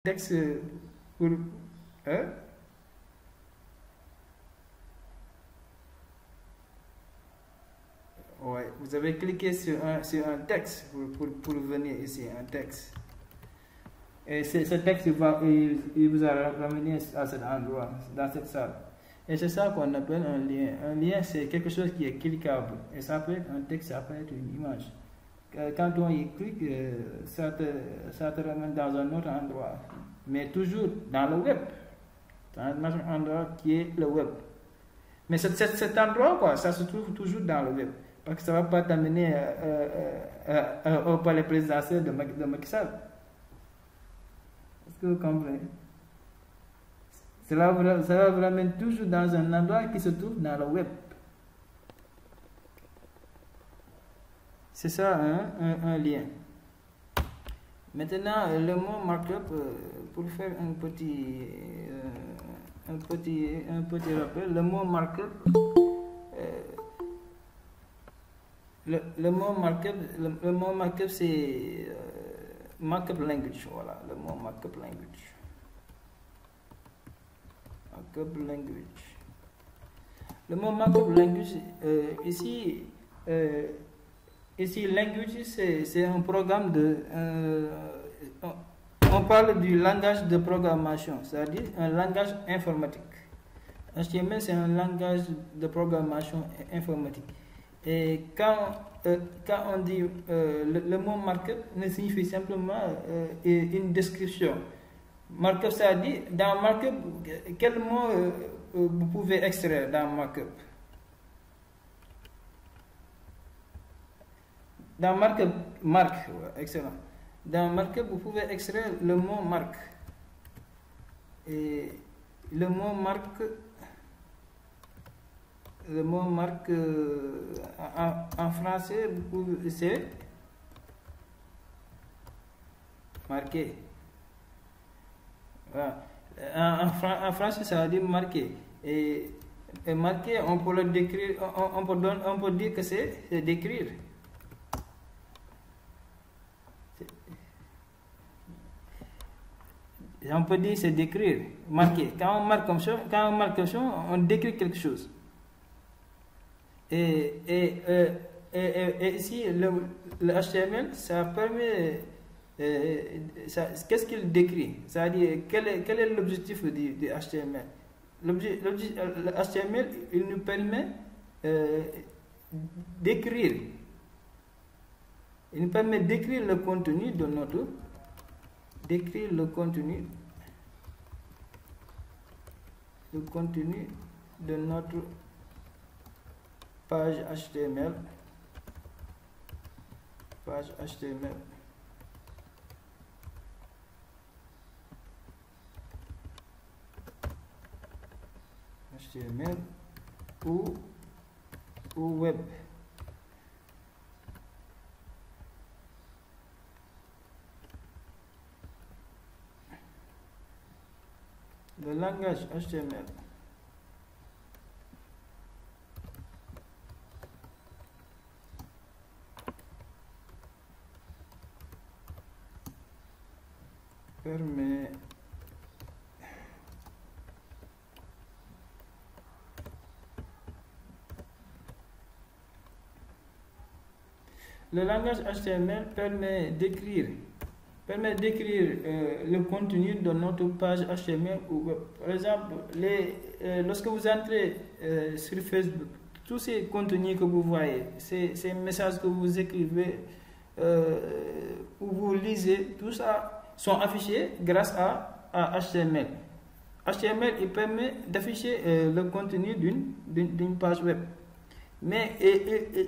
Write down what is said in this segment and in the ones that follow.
Texte pour... Hein? Ouais, vous avez cliqué sur un texte pour venir ici, un texte. Et ce texte, il vous a ramené à cet endroit, dans cette salle. Et c'est ça qu'on appelle un lien. Un lien, c'est quelque chose qui est cliquable. Et ça peut être un texte, ça peut être une image. Quand on y clique, ça te ramène dans un autre endroit. Mais toujours dans le web. Dans un endroit qui est le web. Mais cet endroit, quoi, ça se trouve toujours dans le web. Parce que ça ne va pas t'amener au palais présidentiel de Macky Sall. Est-ce que vous comprenez? Cela vous ramène toujours dans un endroit qui se trouve dans le web. C'est ça, hein, un lien. Maintenant, le mot markup, pour faire un petit rappel, le mot markup, le mot markup c'est markup language, voilà, le mot markup language. Markup language. Le mot markup language, ici, language, c'est un programme de... on parle du langage de programmation, c'est-à-dire un langage informatique. HTML, c'est un langage de programmation informatique. Et quand on dit le mot markup ne signifie simplement une description. Markup, c'est-à-dire, dans markup, quel mot vous pouvez extraire dans markup? Dans markup, marque, excellent. Dans markup, vous pouvez extraire le mot marque. Et le mot marque en français, c'est marqué. Voilà. En français, ça veut dire marqué. Et marqué, on peut le décrire, on peut dire que c'est décrire. On peut dire c'est décrire, marquer. Quand on marque comme ça, on décrit quelque chose. Et ici, le HTML, ça permet... qu'est-ce qu'il décrit? C'est-à-dire, quel est l'objectif du HTML? Le HTML, il nous permet d'écrire. Il nous permet d'écrire le contenu de notre... D'écrire le contenu de notre page HTML. Page HTML. HTML ou web. Le langage HTML permet permet d'écrire le contenu de notre page HTML ou web. Par exemple, lorsque vous entrez sur Facebook, tous ces contenus que vous voyez, ces messages que vous écrivez ou vous lisez, tout ça sont affichés grâce à HTML. HTML, il permet d'afficher le contenu d'une page web. Mais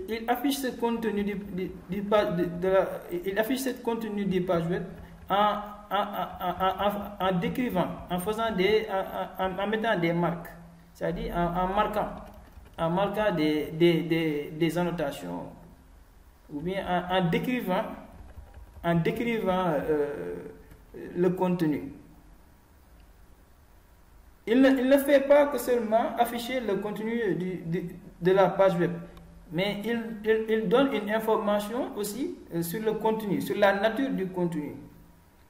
il affiche ce contenu il affiche ce contenu du page web en décrivant, en mettant des marques, c'est-à-dire en marquant des annotations, ou bien en décrivant le contenu. Il ne fait pas que seulement afficher le contenu de la page web, mais il donne une information aussi sur le contenu, sur la nature du contenu.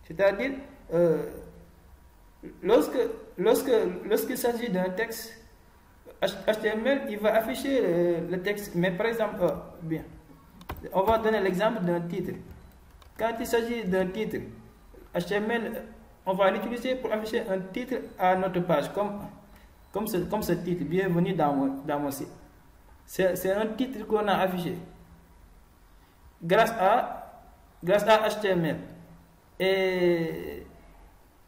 C'est-à-dire, lorsque, lorsqu'il s'agit d'un texte HTML, il va afficher le texte. Mais par exemple, bien, on va donner l'exemple d'un titre. Quand il s'agit d'un titre HTML, on va l'utiliser pour afficher un titre à notre page, comme ce titre, bienvenue dans mon site. C'est un titre qu'on a affiché grâce à HTML. Et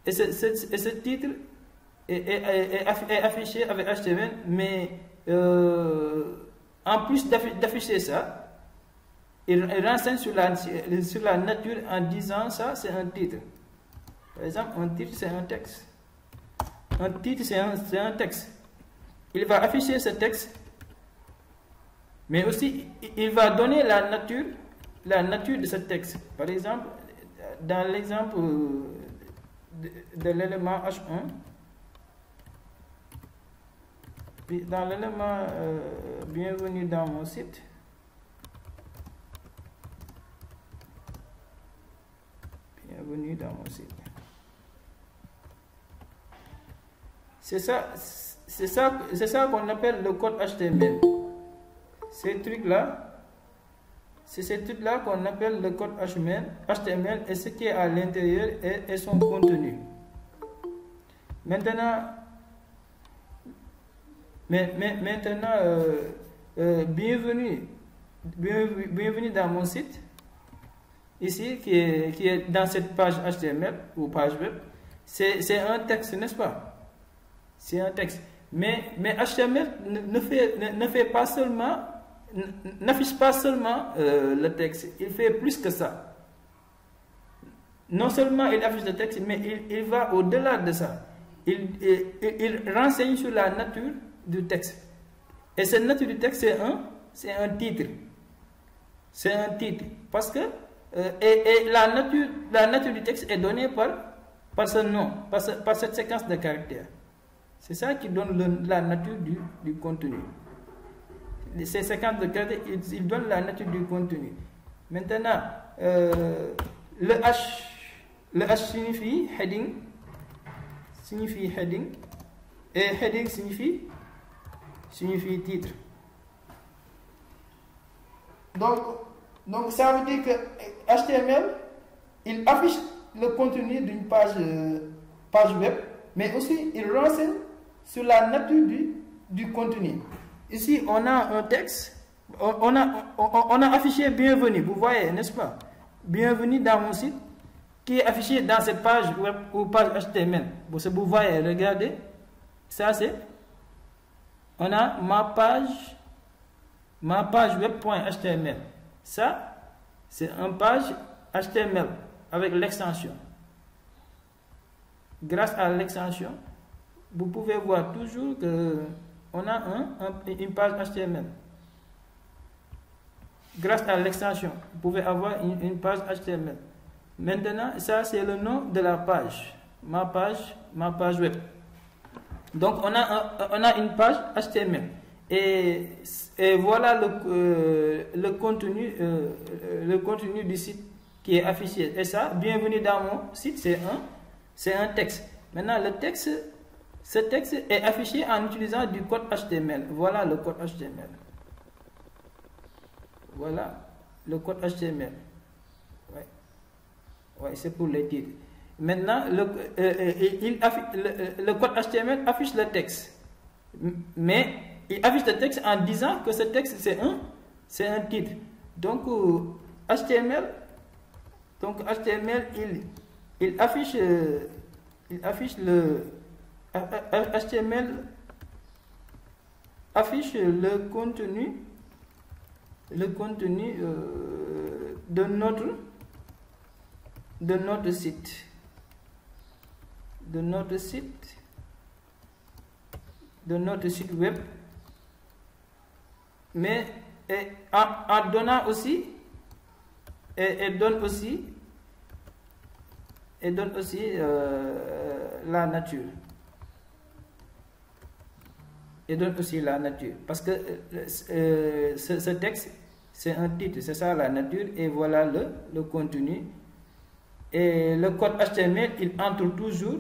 ce titre est affiché avec HTML, mais en plus d'afficher ça, il renseigne sur la nature en disant ça, c'est un titre. Par exemple, un titre, c'est un texte. Un titre, c'est un texte. Il va afficher ce texte, mais aussi, il va donner la nature de ce texte. Par exemple, dans l'exemple de l'élément H1, dans l'élément bienvenue dans mon site, bienvenue dans mon site. C'est ça qu'on appelle le code HTML. Ces trucs-là, c'est ces trucs-là qu'on appelle le code HTML et ce qui est à l'intérieur et son contenu. Maintenant, bienvenue dans mon site, ici, qui est dans cette page HTML ou page web. C'est un texte, n'est-ce pas? C'est un texte. Mais HTML n'affiche pas seulement le texte, il fait plus que ça. Non seulement il affiche le texte, mais il va au-delà de ça. Il renseigne sur la nature du texte. Et cette nature du texte, c'est un titre. C'est un titre. Parce que et la nature du texte est donnée par ce nom, par cette séquence de caractères. C'est ça qui donne la nature du contenu. Ces séquences de caractères, ils donnent la nature du contenu. Maintenant, le H signifie heading, et heading signifie titre. Donc ça veut dire que HTML, il affiche le contenu d'une page web, mais aussi il renseigne sur la nature du contenu. Ici, on a un texte, on a affiché bienvenue, vous voyez, n'est-ce pas? Bienvenue dans mon site, qui est affiché dans cette page web ou page HTML. Vous voyez, regardez, ça c'est, on a ma page web.html. Ça, c'est une page HTML avec l'extension. Grâce à l'extension, vous pouvez voir toujours que on a une page HTML. Grâce à l'extension, vous pouvez avoir une page HTML. Maintenant, ça c'est le nom de la page. Ma page web. Donc on a une page HTML. Et voilà le contenu du site qui est affiché. Et ça, bienvenue dans mon site, c'est un texte. Maintenant, ce texte est affiché en utilisant du code HTML. Voilà le code HTML. Voilà le code HTML. Ouais, c'est pour les titres. Maintenant, le code HTML affiche le texte. Mais il affiche le texte en disant que ce texte c'est un titre. Donc HTML, il affiche le HTML affiche le contenu de notre site, de notre site web, mais en donnant aussi et donne aussi la nature. Et donne aussi la nature. Parce que ce texte, c'est un titre, c'est ça la nature, et voilà le contenu. Et le code HTML, il entre toujours